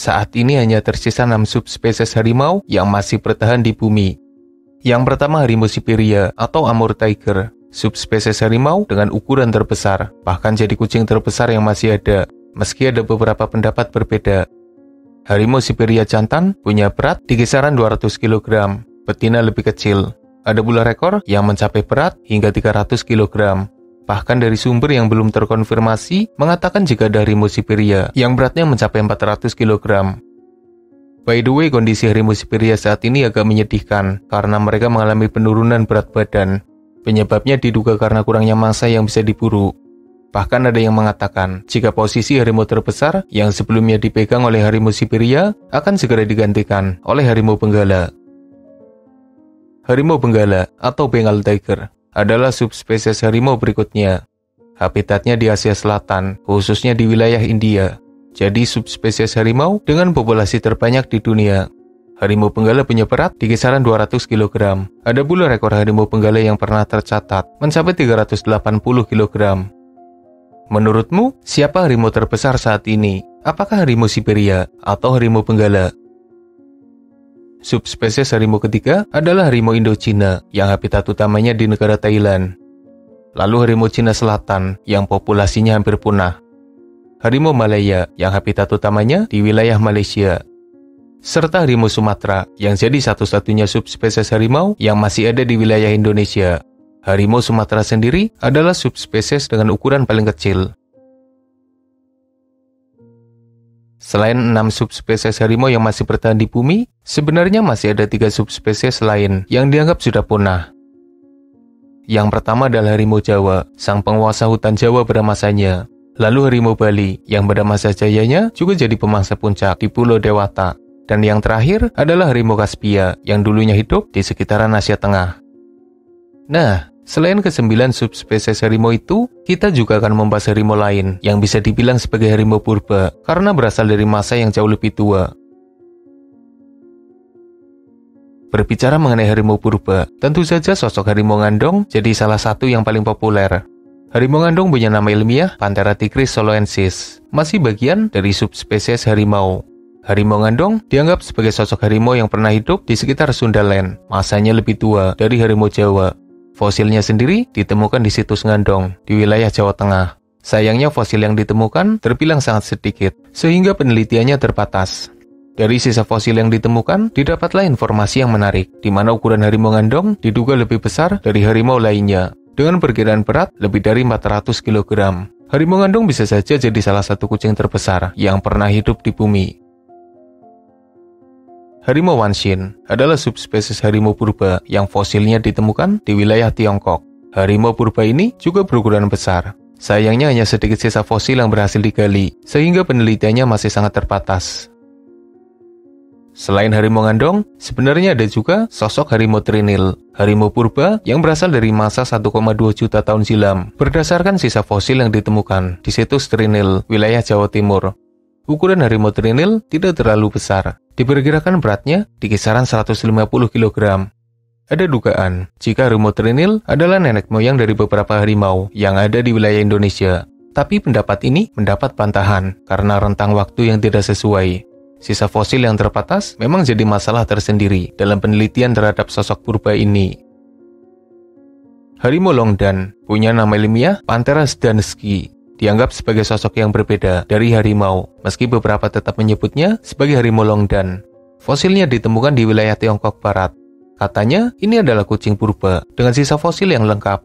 Saat ini hanya tersisa 6 subspesies harimau yang masih bertahan di bumi. Yang pertama harimau Siberia atau Amur tiger, subspesies harimau dengan ukuran terbesar, bahkan jadi kucing terbesar yang masih ada, meski ada beberapa pendapat berbeda. Harimau Siberia jantan punya berat di kisaran 200 kg, betina lebih kecil. Ada pula rekor yang mencapai berat hingga 300 kg. Bahkan dari sumber yang belum terkonfirmasi mengatakan jika ada harimau Siberia yang beratnya mencapai 400 kg. By the way, kondisi harimau Siberia saat ini agak menyedihkan karena mereka mengalami penurunan berat badan. Penyebabnya diduga karena kurangnya mangsa yang bisa diburu. Bahkan ada yang mengatakan jika posisi harimau terbesar yang sebelumnya dipegang oleh harimau Siberia akan segera digantikan oleh harimau Benggala. Harimau Benggala atau Bengal tiger adalah subspesies harimau berikutnya. Habitatnya di Asia Selatan, khususnya di wilayah India. Jadi subspesies harimau dengan populasi terbanyak di dunia. Harimau Benggala punya berat di kisaran 200 kg. Ada pula rekor harimau Benggala yang pernah tercatat mencapai 380 kg. Menurutmu, siapa harimau terbesar saat ini? Apakah harimau Siberia atau harimau Benggala? Subspesies harimau ketiga adalah harimau Indochina yang habitat utamanya di negara Thailand. Lalu harimau Cina Selatan yang populasinya hampir punah. Harimau Malaya yang habitat utamanya di wilayah Malaysia. Serta harimau Sumatera yang jadi satu-satunya subspesies harimau yang masih ada di wilayah Indonesia. Harimau Sumatera sendiri adalah subspesies dengan ukuran paling kecil. Selain 6 subspesies harimau yang masih bertahan di bumi, sebenarnya masih ada 3 subspesies lain yang dianggap sudah punah. Yang pertama adalah harimau Jawa, sang penguasa hutan Jawa pada masanya. Lalu harimau Bali, yang pada masa jayanya juga jadi pemangsa puncak di Pulau Dewata. Dan yang terakhir adalah harimau Kaspia, yang dulunya hidup di sekitaran Asia Tengah. Nah, selain ke-9 subspesies harimau itu, kita juga akan membahas harimau lain yang bisa dibilang sebagai harimau purba karena berasal dari masa yang jauh lebih tua. Berbicara mengenai harimau purba, tentu saja sosok harimau ngandong jadi salah satu yang paling populer. Harimau ngandong punya nama ilmiah Panthera tigris soloensis, masih bagian dari subspesies harimau. Harimau ngandong dianggap sebagai sosok harimau yang pernah hidup di sekitar Sundaland, masanya lebih tua dari harimau Jawa. Fosilnya sendiri ditemukan di situs Ngandong, di wilayah Jawa Tengah. Sayangnya fosil yang ditemukan terbilang sangat sedikit, sehingga penelitiannya terbatas. Dari sisa fosil yang ditemukan, didapatlah informasi yang menarik, di mana ukuran harimau ngandong diduga lebih besar dari harimau lainnya, dengan perkiraan berat lebih dari 400 kg. Harimau ngandong bisa saja jadi salah satu kucing terbesar yang pernah hidup di bumi. Harimau Wanshin adalah subspesies harimau purba yang fosilnya ditemukan di wilayah Tiongkok. Harimau purba ini juga berukuran besar. Sayangnya hanya sedikit sisa fosil yang berhasil digali, sehingga penelitiannya masih sangat terbatas. Selain harimau ngandong, sebenarnya ada juga sosok harimau trinil, harimau purba yang berasal dari masa 1,2 juta tahun silam, berdasarkan sisa fosil yang ditemukan di situs Trinil, wilayah Jawa Timur. Ukuran harimau trinil tidak terlalu besar, diperkirakan beratnya di kisaran 150 kg. Ada dugaan jika harimau trinil adalah nenek moyang dari beberapa harimau yang ada di wilayah Indonesia. Tapi pendapat ini mendapat bantahan karena rentang waktu yang tidak sesuai. Sisa fosil yang terbatas memang jadi masalah tersendiri dalam penelitian terhadap sosok purba ini. Harimau Longdan punya nama ilmiah Panthera zdansky. Dianggap sebagai sosok yang berbeda dari harimau, meski beberapa tetap menyebutnya sebagai harimau Longdan. Fosilnya ditemukan di wilayah Tiongkok Barat. Katanya, ini adalah kucing purba dengan sisa fosil yang lengkap.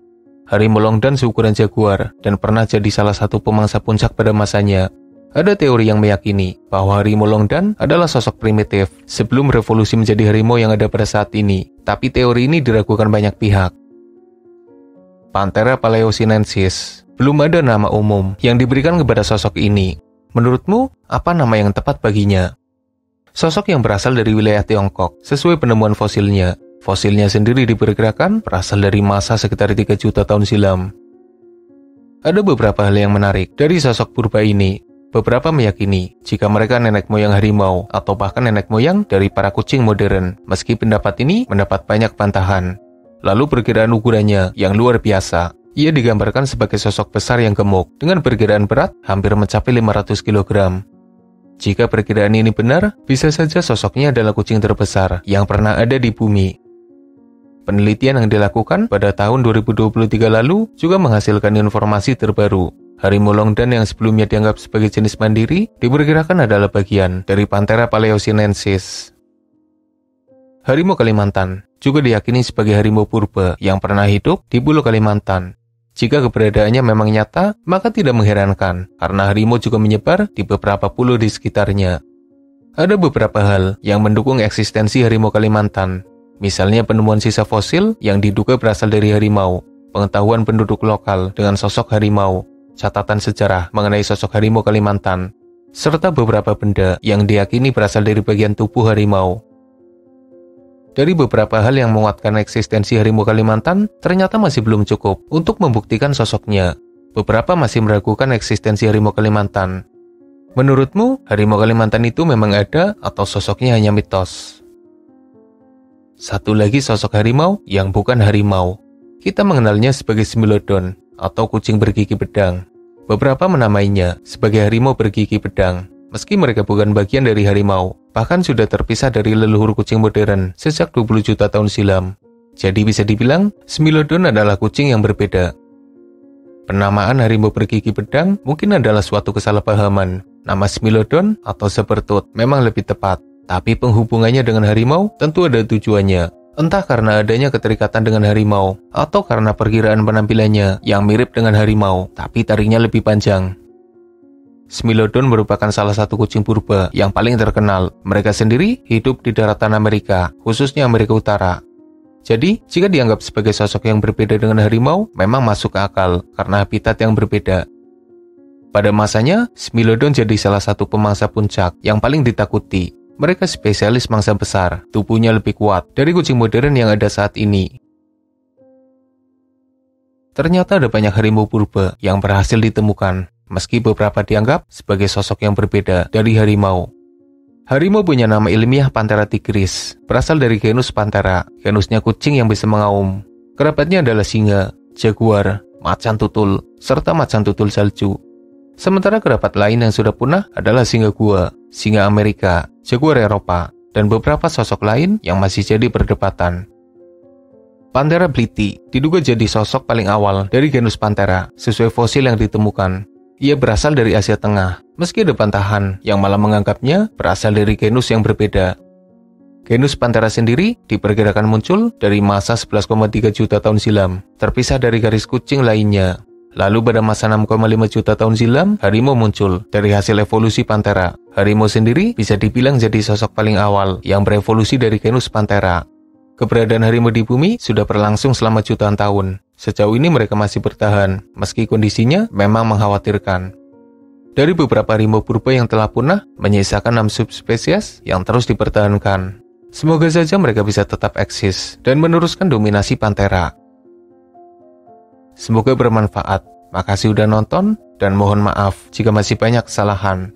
Harimau Longdan seukuran jaguar dan pernah jadi salah satu pemangsa puncak pada masanya. Ada teori yang meyakini bahwa harimau Longdan adalah sosok primitif sebelum revolusi menjadi harimau yang ada pada saat ini. Tapi teori ini diragukan banyak pihak. Panthera paleosinensis. Belum ada nama umum yang diberikan kepada sosok ini. Menurutmu, apa nama yang tepat baginya? Sosok yang berasal dari wilayah Tiongkok, sesuai penemuan fosilnya. Fosilnya sendiri diperkirakan berasal dari masa sekitar 3 juta tahun silam. Ada beberapa hal yang menarik dari sosok purba ini. Beberapa meyakini jika mereka nenek moyang harimau atau bahkan nenek moyang dari para kucing modern, meski pendapat ini mendapat banyak bantahan. Lalu perkiraan ukurannya yang luar biasa. Ia digambarkan sebagai sosok besar yang gemuk dengan perkiraan berat hampir mencapai 500 kg. Jika perkiraan ini benar, bisa saja sosoknya adalah kucing terbesar yang pernah ada di bumi. Penelitian yang dilakukan pada tahun 2023 lalu juga menghasilkan informasi terbaru. Harimau Longdan yang sebelumnya dianggap sebagai jenis mandiri, diperkirakan adalah bagian dari Panthera paleosinensis. Harimau Kalimantan juga diyakini sebagai harimau purba yang pernah hidup di Pulau Kalimantan. Jika keberadaannya memang nyata, maka tidak mengherankan karena harimau juga menyebar di beberapa pulau di sekitarnya. Ada beberapa hal yang mendukung eksistensi harimau Kalimantan, misalnya penemuan sisa fosil yang diduga berasal dari harimau, pengetahuan penduduk lokal dengan sosok harimau, catatan sejarah mengenai sosok harimau Kalimantan, serta beberapa benda yang diyakini berasal dari bagian tubuh harimau. Dari beberapa hal yang menguatkan eksistensi harimau Kalimantan, ternyata masih belum cukup untuk membuktikan sosoknya. Beberapa masih meragukan eksistensi harimau Kalimantan. Menurutmu, harimau Kalimantan itu memang ada atau sosoknya hanya mitos? Satu lagi sosok harimau yang bukan harimau. Kita mengenalnya sebagai Smilodon atau kucing bergigi pedang. Beberapa menamainya sebagai harimau bergigi pedang. Meski mereka bukan bagian dari harimau, bahkan sudah terpisah dari leluhur kucing modern sejak 20 juta tahun silam. Jadi bisa dibilang, Smilodon adalah kucing yang berbeda. Penamaan harimau bergigi pedang mungkin adalah suatu kesalahpahaman. Nama Smilodon atau Sabertooth memang lebih tepat, tapi penghubungannya dengan harimau tentu ada tujuannya. Entah karena adanya keterikatan dengan harimau, atau karena perkiraan penampilannya yang mirip dengan harimau, tapi taringnya lebih panjang. Smilodon merupakan salah satu kucing purba yang paling terkenal. Mereka sendiri hidup di daratan Amerika, khususnya Amerika Utara. Jadi, jika dianggap sebagai sosok yang berbeda dengan harimau, memang masuk ke akal karena habitat yang berbeda. Pada masanya, Smilodon jadi salah satu pemangsa puncak yang paling ditakuti. Mereka spesialis mangsa besar, tubuhnya lebih kuat dari kucing modern yang ada saat ini. Ternyata ada banyak harimau purba yang berhasil ditemukan, meski beberapa dianggap sebagai sosok yang berbeda dari harimau. Harimau punya nama ilmiah Panthera tigris, berasal dari genus Panthera, genusnya kucing yang bisa mengaum. Kerabatnya adalah singa, jaguar, macan tutul, serta macan tutul salju. Sementara kerabat lain yang sudah punah adalah singa gua, singa Amerika, jaguar Eropa, dan beberapa sosok lain yang masih jadi perdebatan. Panthera bleatii diduga jadi sosok paling awal dari genus Panthera sesuai fosil yang ditemukan. Ia berasal dari Asia Tengah, meski ada bantahan yang malah menganggapnya berasal dari genus yang berbeda. Genus Panthera sendiri diperkirakan muncul dari masa 11,3 juta tahun silam, terpisah dari garis kucing lainnya. Lalu pada masa 6,5 juta tahun silam, harimau muncul dari hasil evolusi Panthera. Harimau sendiri bisa dibilang jadi sosok paling awal yang berevolusi dari genus Panthera. Keberadaan harimau di bumi sudah berlangsung selama jutaan tahun. Sejauh ini mereka masih bertahan, meski kondisinya memang mengkhawatirkan. Dari beberapa harimau purba yang telah punah, menyisakan 6 subspesies yang terus dipertahankan. Semoga saja mereka bisa tetap eksis dan meneruskan dominasi Panthera. Semoga bermanfaat. Makasih udah nonton, dan mohon maaf jika masih banyak kesalahan.